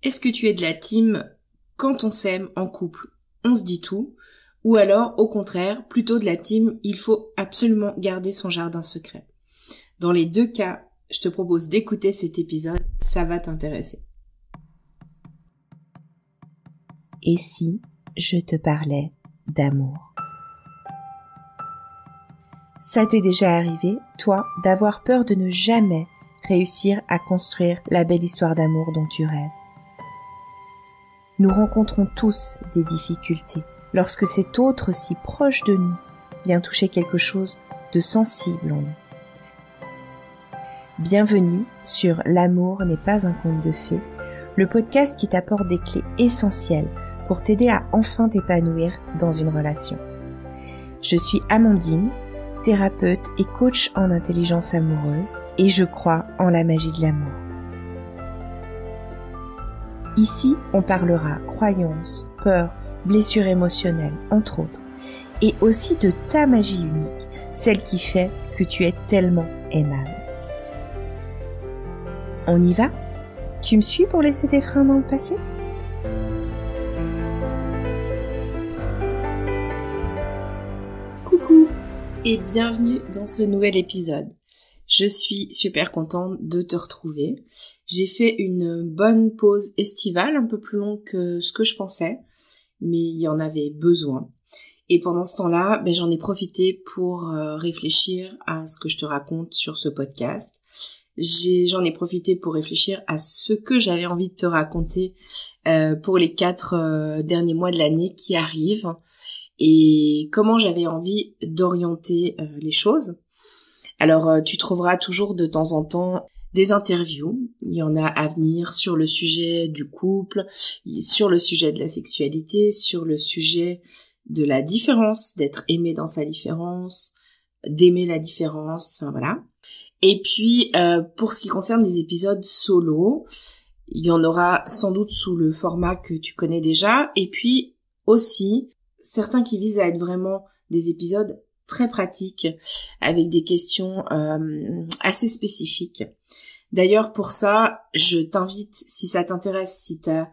Est-ce que tu es de la team quand on s'aime en couple, on se dit tout, ou alors au contraire, plutôt de la team il faut absolument garder son jardin secret? Dans les deux cas, je te propose d'écouter cet épisode, ça va t'intéresser. Et si je te parlais d'amour? Ça t'est déjà arrivé, toi, d'avoir peur de ne jamais réussir à construire la belle histoire d'amour dont tu rêves? Nous rencontrons tous des difficultés lorsque cet autre si proche de nous vient toucher quelque chose de sensible en nous. Bienvenue sur L'amour n'est pas un conte de fées, le podcast qui t'apporte des clés essentielles pour t'aider à enfin t'épanouir dans une relation. Je suis Amandine, thérapeute et coach en intelligence amoureuse, et je crois en la magie de l'amour. Ici, on parlera croyances, peurs, blessures émotionnelles, entre autres, et aussi de ta magie unique, celle qui fait que tu es tellement aimable. On y va? Tu me suis pour laisser tes freins dans le passé? Coucou et bienvenue dans ce nouvel épisode. Je suis super contente de te retrouver. J'ai fait une bonne pause estivale, un peu plus longue que ce que je pensais, mais il y en avait besoin. Et pendant ce temps-là, j'en ai profité pour réfléchir à ce que je te raconte sur ce podcast. J'en ai profité pour réfléchir à ce que j'avais envie de te raconter pour les 4 derniers mois de l'année qui arrivent et comment j'avais envie d'orienter les choses. Alors, tu trouveras toujours de temps en temps des interviews. Il y en a à venir sur le sujet du couple, sur le sujet de la sexualité, sur le sujet de la différence, d'être aimé dans sa différence, d'aimer la différence, enfin voilà. Et puis, pour ce qui concerne les épisodes solo, il y en aura sans doute sous le format que tu connais déjà. Et puis aussi, certains qui visent à être vraiment des épisodes très pratiques, avec des questions assez spécifiques. D'ailleurs, pour ça, je t'invite, si ça t'intéresse, si tu as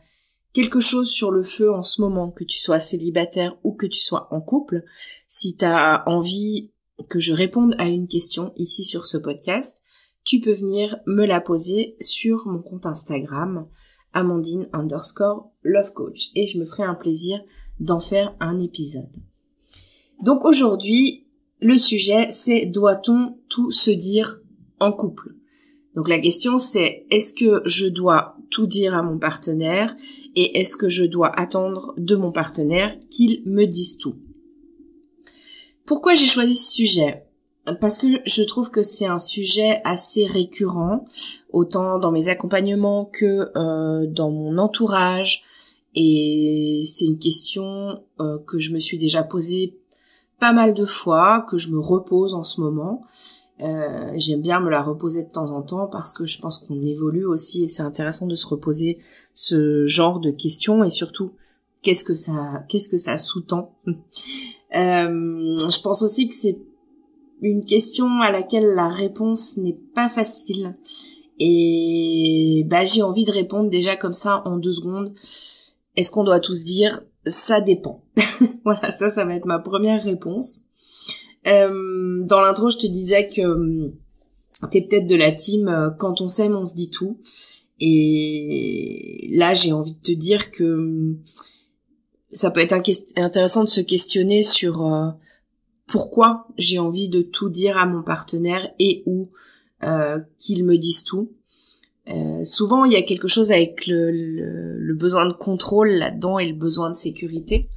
quelque chose sur le feu en ce moment, que tu sois célibataire ou que tu sois en couple, si tu as envie que je réponde à une question ici sur ce podcast, tu peux venir me la poser sur mon compte Instagram, Amandine_lovecoach, et je me ferai un plaisir d'en faire un épisode. Donc aujourd'hui, le sujet, c'est doit-on tout se dire en couple? Donc la question c'est, est-ce que je dois tout dire à mon partenaire et est-ce que je dois attendre de mon partenaire qu'il me dise tout? Pourquoi j'ai choisi ce sujet? Parce que je trouve que c'est un sujet assez récurrent, autant dans mes accompagnements que dans mon entourage, et c'est une question que je me suis déjà posée pas mal de fois, que je me repose en ce moment. J'aime bien me la reposer de temps en temps parce que je pense qu'on évolue aussi et c'est intéressant de se reposer ce genre de questions et surtout qu'est-ce que ça sous-tend. Je pense aussi que c'est une question à laquelle la réponse n'est pas facile et j'ai envie de répondre déjà comme ça en 2 secondes. Est-ce qu'on doit tous dire? Ça dépend. Voilà, ça va être ma première réponse. Dans l'intro, je te disais que t'es peut-être de la team quand on s'aime, on se dit tout. Et là, j'ai envie de te dire que ça peut être intéressant de se questionner sur pourquoi j'ai envie de tout dire à mon partenaire et ou qu'il me dise tout. Souvent, il y a quelque chose avec le besoin de contrôle là-dedans et le besoin de sécurité.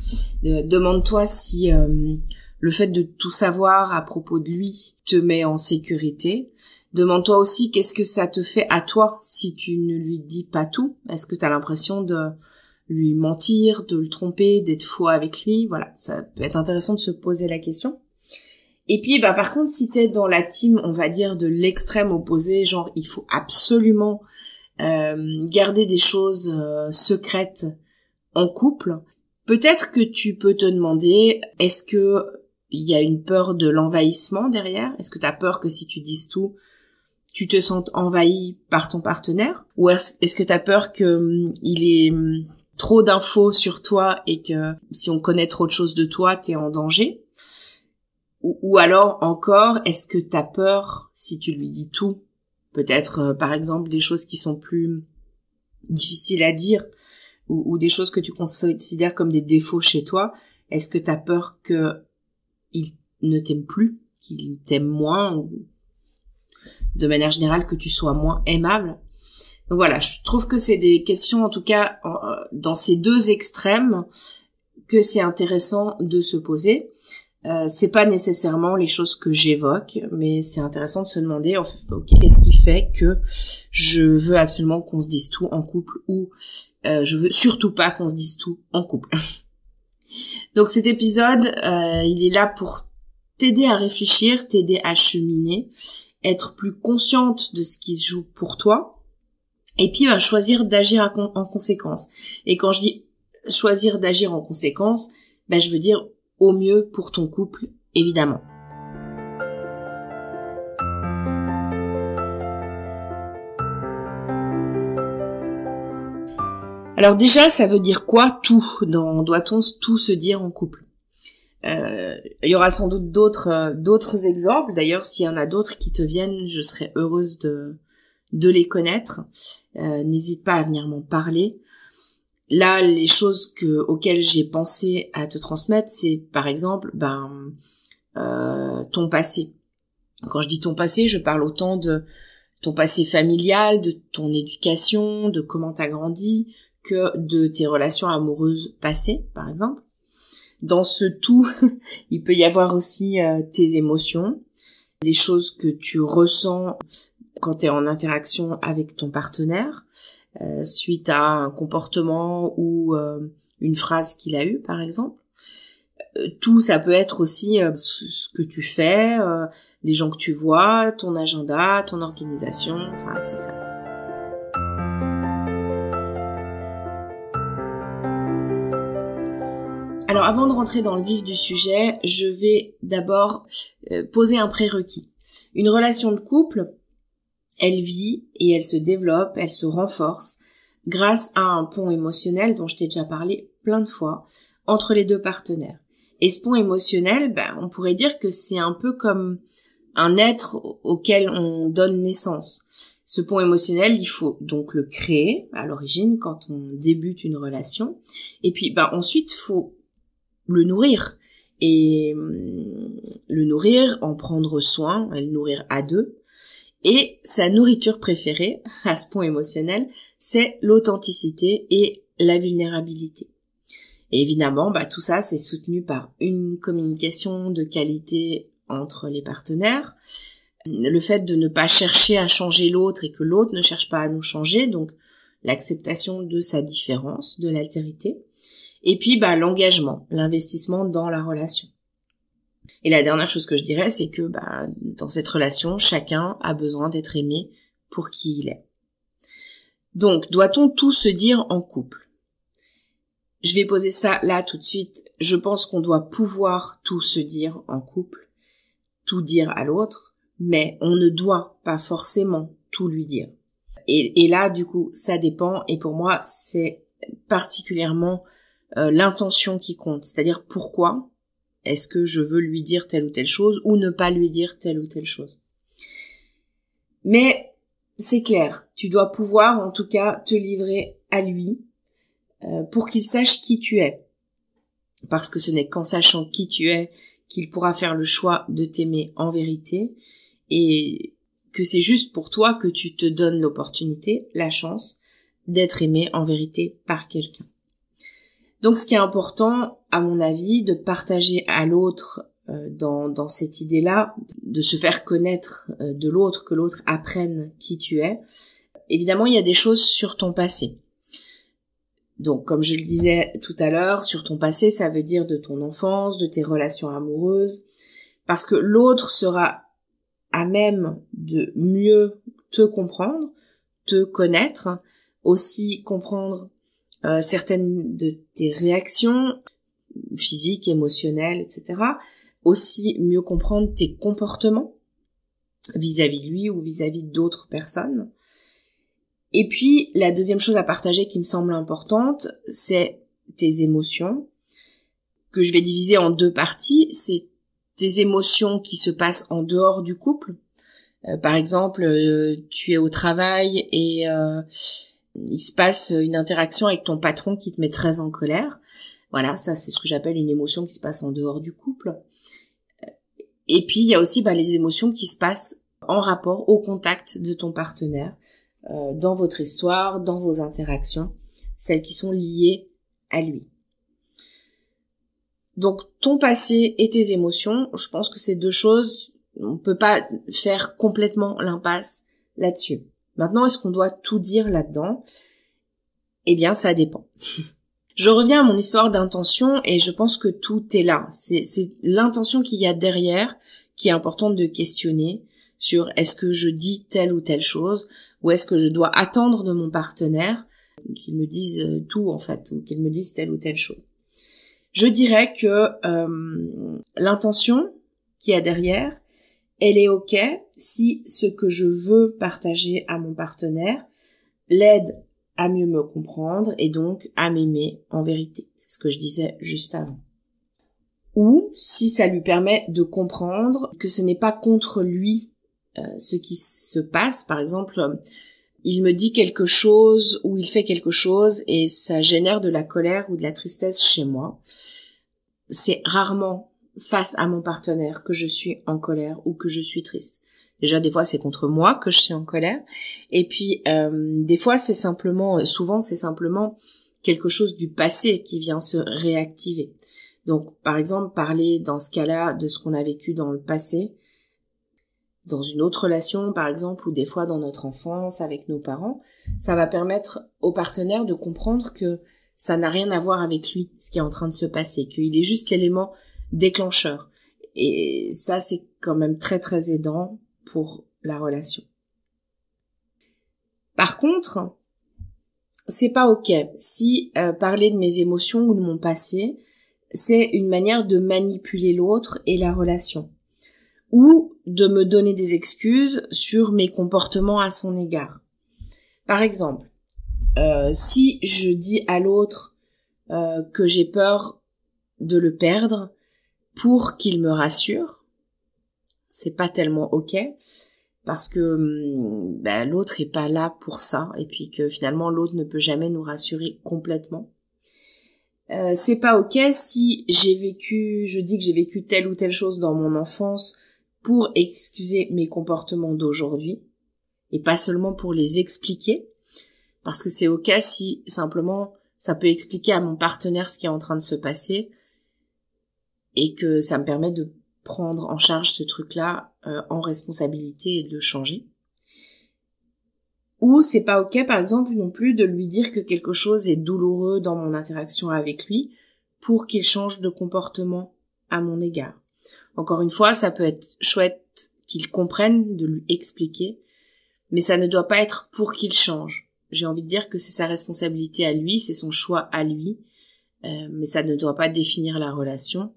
Demande-toi si le fait de tout savoir à propos de lui te met en sécurité. Demande-toi aussi qu'est-ce que ça te fait à toi si tu ne lui dis pas tout. Est-ce que tu as l'impression de lui mentir, de le tromper, d'être faux avec lui? Voilà, ça peut être intéressant de se poser la question. Et puis, par contre, si t'es dans la team, on va dire, de l'extrême opposé, genre, il faut absolument garder des choses secrètes en couple, peut-être que tu peux te demander, est-ce que il y a une peur de l'envahissement derrière? Est-ce que t'as peur que si tu dises tout, tu te sentes envahi par ton partenaire, ou est-ce que t'as peur que il ait trop d'infos sur toi et que si on connaît trop de choses de toi, t'es en danger? Ou alors encore, est-ce que t'as peur, si tu lui dis tout, peut-être par exemple des choses qui sont plus difficiles à dire, ou des choses que tu considères comme des défauts chez toi, est-ce que t'as peur que il ne t'aime plus, qu'il t'aime moins, ou de manière générale que tu sois moins aimable? Donc voilà, je trouve que c'est des questions, en tout cas dans ces deux extrêmes, que c'est intéressant de se poser. C'est pas nécessairement les choses que j'évoque, mais c'est intéressant de se demander, ok, qu'est-ce qui fait que je veux absolument qu'on se dise tout en couple, ou je veux surtout pas qu'on se dise tout en couple. Donc cet épisode, il est là pour t'aider à réfléchir, t'aider à cheminer, être plus consciente de ce qui se joue pour toi, et puis choisir d'agir en conséquence. Et quand je dis choisir d'agir en conséquence, je veux dire au mieux pour ton couple, évidemment. Alors déjà, ça veut dire quoi tout? Doit-on tout se dire en couple? Il y aura sans doute d'autres exemples. D'ailleurs, s'il y en a d'autres qui te viennent, je serais heureuse de les connaître. N'hésite pas à venir m'en parler. Là, les choses auxquelles j'ai pensé à te transmettre, c'est par exemple ton passé. Quand je dis ton passé, je parle autant de ton passé familial, de ton éducation, de comment t'as grandi, que de tes relations amoureuses passées, par exemple. Dans ce tout, il peut y avoir aussi tes émotions, les choses que tu ressens quand tu es en interaction avec ton partenaire, suite à un comportement ou une phrase qu'il a eue, par exemple. Tout, ça peut être aussi ce que tu fais, les gens que tu vois, ton agenda, ton organisation, etc. Alors avant de rentrer dans le vif du sujet, je vais d'abord poser un prérequis. Une relation de couple, elle vit et elle se développe, elle se renforce grâce à un pont émotionnel dont je t'ai déjà parlé plein de fois entre les deux partenaires. Et ce pont émotionnel, on pourrait dire que c'est un peu comme un être auquel on donne naissance. Ce pont émotionnel, il faut donc le créer à l'origine quand on débute une relation. Et puis ensuite, il faut le nourrir. Et le nourrir, en prendre soin, et le nourrir à deux. Et sa nourriture préférée, à ce pont émotionnel, c'est l'authenticité et la vulnérabilité. Et évidemment, tout ça, c'est soutenu par une communication de qualité entre les partenaires, le fait de ne pas chercher à changer l'autre et que l'autre ne cherche pas à nous changer, donc l'acceptation de sa différence, de l'altérité, et puis l'engagement, l'investissement dans la relation. Et la dernière chose que je dirais, c'est que dans cette relation, chacun a besoin d'être aimé pour qui il est. Donc, doit-on tout se dire en couple? Je vais poser ça là tout de suite. Je pense qu'on doit pouvoir tout se dire en couple, tout dire à l'autre, mais on ne doit pas forcément tout lui dire. Et là, du coup, ça dépend. Et pour moi, c'est particulièrement l'intention qui compte. C'est-à-dire pourquoi est-ce que je veux lui dire telle ou telle chose ou ne pas lui dire telle ou telle chose. Mais c'est clair, tu dois pouvoir en tout cas te livrer à lui pour qu'il sache qui tu es. Parce que ce n'est qu'en sachant qui tu es qu'il pourra faire le choix de t'aimer en vérité et que c'est juste pour toi que tu te donnes l'opportunité, la chance d'être aimé en vérité par quelqu'un. Donc ce qui est important, à mon avis, de partager à l'autre dans cette idée-là, de se faire connaître de l'autre, que l'autre apprenne qui tu es. Évidemment, il y a des choses sur ton passé. Donc, comme je le disais tout à l'heure, sur ton passé, ça veut dire de ton enfance, de tes relations amoureuses, parce que l'autre sera à même de mieux te comprendre, te connaître, aussi comprendre certaines de tes réactions physiques, émotionnelles, etc. Aussi mieux comprendre tes comportements vis-à-vis de lui ou vis-à-vis d'autres personnes. Et puis, la deuxième chose à partager qui me semble importante, c'est tes émotions, que je vais diviser en deux parties. C'est tes émotions qui se passent en dehors du couple. Par exemple, tu es au travail et il se passe une interaction avec ton patron qui te met très en colère. Voilà, ça c'est ce que j'appelle une émotion qui se passe en dehors du couple. Et puis, il y a aussi les émotions qui se passent en rapport au contact de ton partenaire, dans votre histoire, dans vos interactions, celles qui sont liées à lui. Donc, ton passé et tes émotions, je pense que c'est deux choses, on peut pas faire complètement l'impasse là-dessus. Maintenant, est-ce qu'on doit tout dire là-dedans ? Eh bien, ça dépend. Je reviens à mon histoire d'intention et je pense que tout est là. C'est l'intention qu'il y a derrière qui est importante de questionner sur est-ce que je dis telle ou telle chose ou est-ce que je dois attendre de mon partenaire qu'il me dise tout en fait ou qu'il me dise telle ou telle chose. Je dirais que l'intention qu'il y a derrière, elle est ok si ce que je veux partager à mon partenaire l'aide à mieux me comprendre et donc à m'aimer en vérité. C'est ce que je disais juste avant. Ou si ça lui permet de comprendre que ce n'est pas contre lui ce qui se passe. Par exemple, il me dit quelque chose ou il fait quelque chose et ça génère de la colère ou de la tristesse chez moi. C'est rarement face à mon partenaire que je suis en colère ou que je suis triste. Déjà, des fois, c'est contre moi que je suis en colère. Et puis, des fois, souvent, c'est simplement quelque chose du passé qui vient se réactiver. Donc, par exemple, parler dans ce cas-là de ce qu'on a vécu dans le passé, dans une autre relation, par exemple, ou des fois dans notre enfance avec nos parents, ça va permettre au partenaire de comprendre que ça n'a rien à voir avec lui, ce qui est en train de se passer, qu'il est juste l'élément déclencheur. Et ça, c'est quand même très, très aidant pour la relation. Par contre, c'est pas ok si parler de mes émotions ou de mon passé, c'est une manière de manipuler l'autre et la relation, ou de me donner des excuses sur mes comportements à son égard. Par exemple, si je dis à l'autre que j'ai peur de le perdre pour qu'il me rassure, c'est pas tellement ok, parce que l'autre est pas là pour ça, et puis que finalement l'autre ne peut jamais nous rassurer complètement. C'est pas ok si je dis que j'ai vécu telle ou telle chose dans mon enfance pour excuser mes comportements d'aujourd'hui, et pas seulement pour les expliquer, parce que c'est ok si simplement ça peut expliquer à mon partenaire ce qui est en train de se passer, et que ça me permet de prendre en charge ce truc-là en responsabilité et de le changer. Ou c'est pas ok, par exemple, non plus de lui dire que quelque chose est douloureux dans mon interaction avec lui pour qu'il change de comportement à mon égard. Encore une fois, ça peut être chouette qu'il comprenne, de lui expliquer, mais ça ne doit pas être pour qu'il change. J'ai envie de dire que c'est sa responsabilité à lui, c'est son choix à lui, mais ça ne doit pas définir la relation,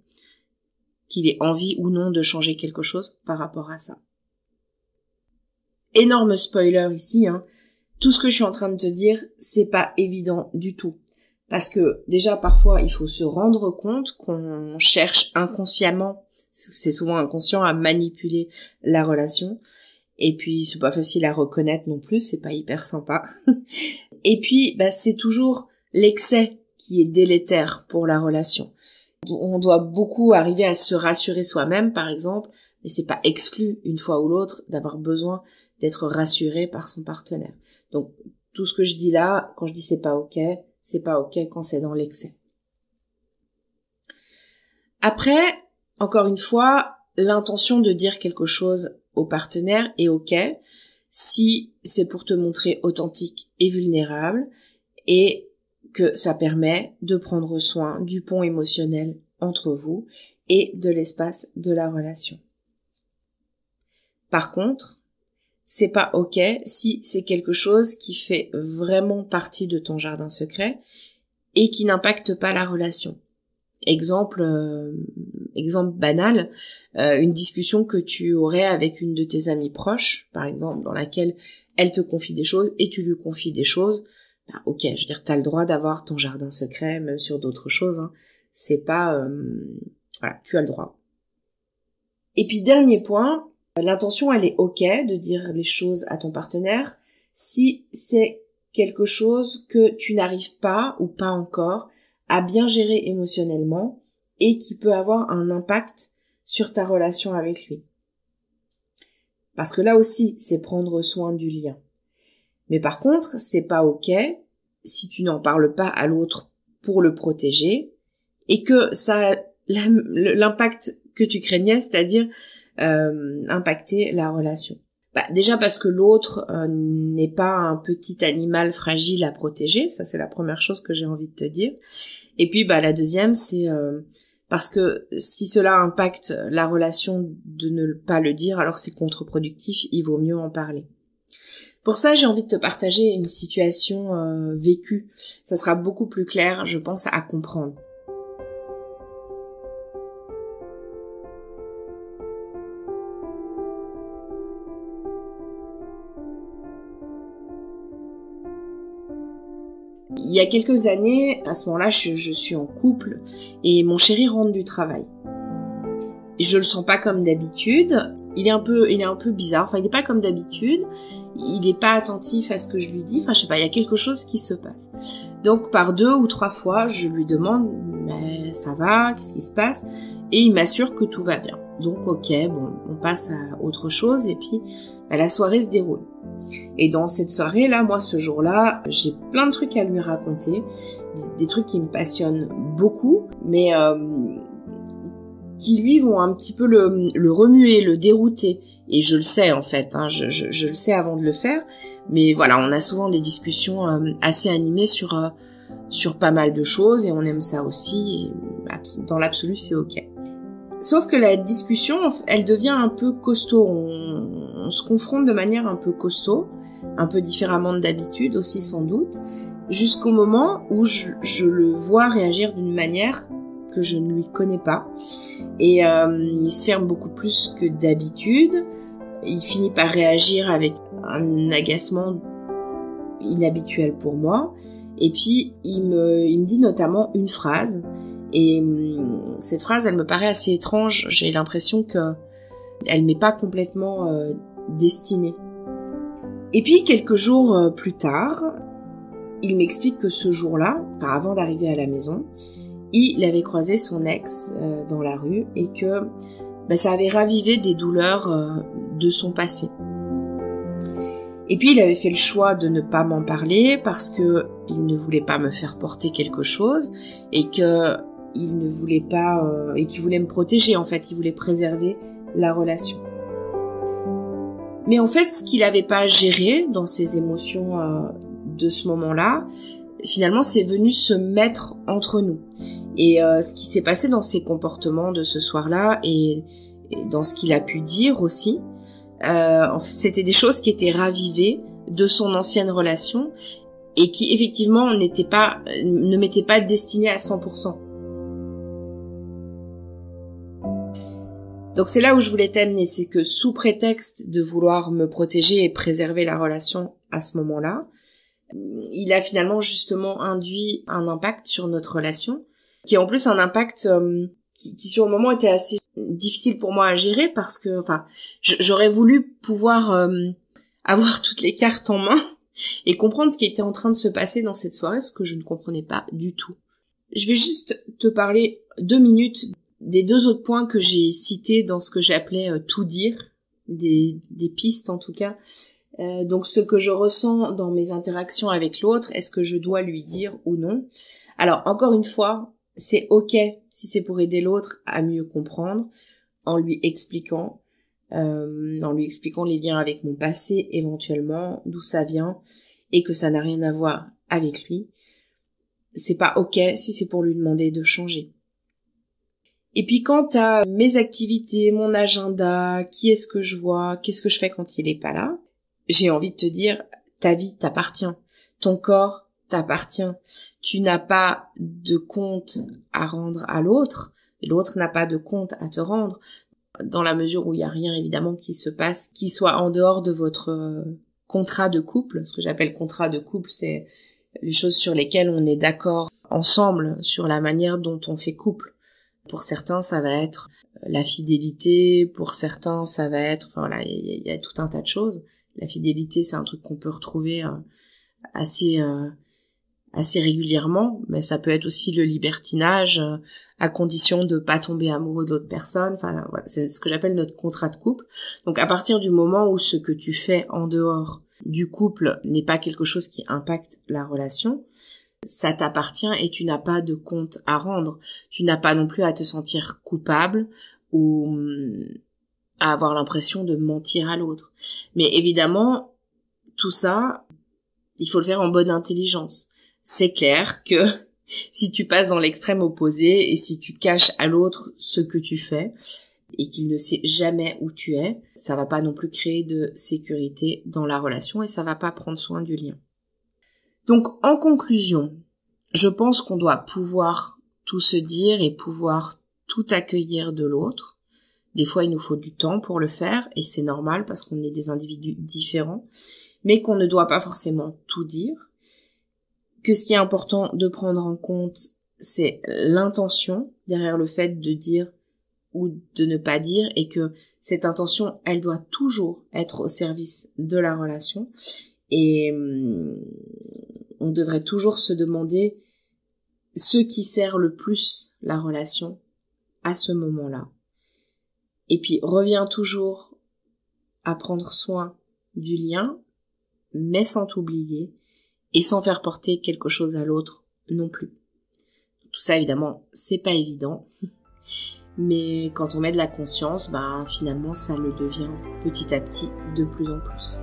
qu'il ait envie ou non de changer quelque chose par rapport à ça. Énorme spoiler ici, tout ce que je suis en train de te dire, c'est pas évident du tout. Parce que déjà parfois il faut se rendre compte qu'on cherche inconsciemment, c'est souvent inconscient, à manipuler la relation. Et puis c'est pas facile à reconnaître non plus, c'est pas hyper sympa. Et puis c'est toujours l'excès qui est délétère pour la relation. On doit beaucoup arriver à se rassurer soi-même, par exemple, mais c'est pas exclu une fois ou l'autre d'avoir besoin d'être rassuré par son partenaire. Donc tout ce que je dis là, quand je dis c'est pas ok quand c'est dans l'excès. Après, encore une fois, l'intention de dire quelque chose au partenaire est ok si c'est pour te montrer authentique et vulnérable et que ça permet de prendre soin du pont émotionnel entre vous et de l'espace de la relation. Par contre, c'est pas ok si c'est quelque chose qui fait vraiment partie de ton jardin secret et qui n'impacte pas la relation. Exemple banal, une discussion que tu aurais avec une de tes amies proches, par exemple, dans laquelle elle te confie des choses et tu lui confies des choses. Bah, ok, je veux dire, t'as le droit d'avoir ton jardin secret, même sur d'autres choses. Hein. C'est pas, voilà, tu as le droit. Et puis dernier point, l'intention, elle est ok de dire les choses à ton partenaire si c'est quelque chose que tu n'arrives pas ou pas encore à bien gérer émotionnellement et qui peut avoir un impact sur ta relation avec lui. Parce que là aussi, c'est prendre soin du lien. Mais par contre, c'est pas ok si tu n'en parles pas à l'autre pour le protéger et que ça a l'impact que tu craignais, c'est-à-dire impacter la relation. Déjà parce que l'autre n'est pas un petit animal fragile à protéger, ça c'est la première chose que j'ai envie de te dire. Et puis la deuxième, c'est parce que si cela impacte la relation de ne pas le dire, alors c'est contre-productif, il vaut mieux en parler. Pour ça, j'ai envie de te partager une situation vécue. Ça sera beaucoup plus clair, je pense, à comprendre. Il y a quelques années, à ce moment-là, je suis en couple et mon chéri rentre du travail. Je le sens pas comme d'habitude. Il est un peu bizarre. Enfin, il est pas comme d'habitude. Il est pas attentif à ce que je lui dis. Enfin, je sais pas, il y a quelque chose qui se passe. Donc, par 2 ou 3 fois, je lui demande, mais ça va? Qu'est-ce qui se passe? Et il m'assure que tout va bien. Donc, ok, bon, on passe à autre chose et puis, la soirée se déroule. Et dans cette soirée-là, moi, ce jour-là, j'ai plein de trucs à lui raconter, des trucs qui me passionnent beaucoup, mais qui lui vont un petit peu le remuer, le dérouter. Et je le sais en fait, hein, je le sais avant de le faire, mais voilà, on a souvent des discussions assez animées sur pas mal de choses et on aime ça aussi. Et dans l'absolu, c'est ok. Sauf que la discussion, elle devient un peu costaud. On se confronte de manière un peu costaud, un peu différemment d'habitude aussi sans doute, jusqu'au moment où je le vois réagir d'une manière que je ne lui connais pas. Et il se ferme beaucoup plus que d'habitude. Il finit par réagir avec un agacement inhabituel pour moi. Et puis il me dit notamment une phrase. Et cette phrase, elle me paraît assez étrange. J'ai l'impression que elle m'est pas complètement destinée. Et puis quelques jours plus tard, il m'explique que ce jour-là, avant d'arriver à la maison, il avait croisé son ex dans la rue et que ça avait ravivé des douleurs de son passé. Et puis il avait fait le choix de ne pas m'en parler parce que il ne voulait pas me faire porter quelque chose et que il ne voulait pas et qu'il voulait me protéger en fait, il voulait préserver la relation. Mais en fait, ce qu'il n'avait pas géré dans ses émotions de ce moment-là, finalement, c'est venu se mettre entre nous. Et ce qui s'est passé dans ses comportements de ce soir-là et dans ce qu'il a pu dire aussi, en fait, c'était des choses qui étaient ravivées de son ancienne relation et qui effectivement ne m'étaient pas destinées à 100%. Donc c'est là où je voulais t'amener, c'est que sous prétexte de vouloir me protéger et préserver la relation à ce moment-là, il a finalement justement induit un impact sur notre relation, qui est en plus un impact qui sur le moment était assez difficile pour moi à gérer parce que, j'aurais voulu pouvoir avoir toutes les cartes en main et comprendre ce qui était en train de se passer dans cette soirée, ce que je ne comprenais pas du tout. Je vais juste te parler 2 minutes des 2 autres points que j'ai cités dans ce que j'appelais tout dire, des pistes en tout cas. Donc ce que je ressens dans mes interactions avec l'autre, est-ce que je dois lui dire ou non? Alors encore une fois, c'est ok si c'est pour aider l'autre à mieux comprendre, en lui expliquant les liens avec mon passé éventuellement, d'où ça vient, et que ça n'a rien à voir avec lui. C'est pas ok si c'est pour lui demander de changer. Et puis quant à mes activités, mon agenda, qui est-ce que je vois, qu'est-ce que je fais quand il est pas là, j'ai envie de te dire, ta vie t'appartient. Ton corps t'appartient. Tu n'as pas de compte à rendre à l'autre, et l'autre n'a pas de compte à te rendre, dans la mesure où il n'y a rien évidemment qui se passe, qui soit en dehors de votre contrat de couple. Ce que j'appelle contrat de couple, c'est les choses sur lesquelles on est d'accord ensemble, sur la manière dont on fait couple. Pour certains, ça va être la fidélité, pour certains, ça va être... Enfin voilà, il y a tout un tas de choses. La fidélité, c'est un truc qu'on peut retrouver assez régulièrement, mais ça peut être aussi le libertinage, à condition de pas tomber amoureux d'autres personnes. Enfin voilà, c'est ce que j'appelle notre contrat de couple. Donc à partir du moment où ce que tu fais en dehors du couple n'est pas quelque chose qui impacte la relation, ça t'appartient et tu n'as pas de compte à rendre. Tu n'as pas non plus à te sentir coupable ou à avoir l'impression de mentir à l'autre. Mais évidemment, tout ça, il faut le faire en bonne intelligence. C'est clair que si tu passes dans l'extrême opposé et si tu caches à l'autre ce que tu fais et qu'il ne sait jamais où tu es, ça va pas non plus créer de sécurité dans la relation et ça va pas prendre soin du lien. Donc, en conclusion, je pense qu'on doit pouvoir tout se dire et pouvoir tout accueillir de l'autre. Des fois, il nous faut du temps pour le faire et c'est normal parce qu'on est des individus différents, mais qu'on ne doit pas forcément tout dire. Que ce qui est important de prendre en compte, c'est l'intention derrière le fait de dire ou de ne pas dire et que cette intention, elle doit toujours être au service de la relation. Et on devrait toujours se demander ce qui sert le plus la relation à ce moment-là. Et puis, reviens toujours à prendre soin du lien, mais sans t'oublier et sans faire porter quelque chose à l'autre non plus. Tout ça, évidemment, c'est pas évident. Mais quand on met de la conscience, finalement, ça le devient petit à petit de plus en plus.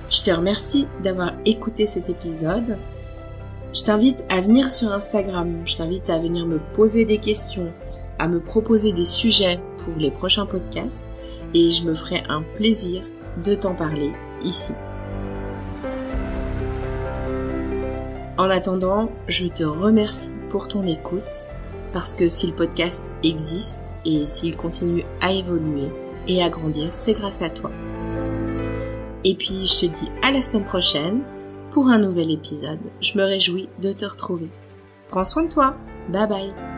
Je te remercie d'avoir écouté cet épisode. Je t'invite à venir sur Instagram. Je t'invite à venir me poser des questions, à me proposer des sujets pour les prochains podcasts. Et je me ferai un plaisir de t'en parler ici. En attendant, je te remercie pour ton écoute, parce que si le podcast existe et s'il continue à évoluer et à grandir, c'est grâce à toi. Et puis, je te dis à la semaine prochaine pour un nouvel épisode. Je me réjouis de te retrouver. Prends soin de toi. Bye bye.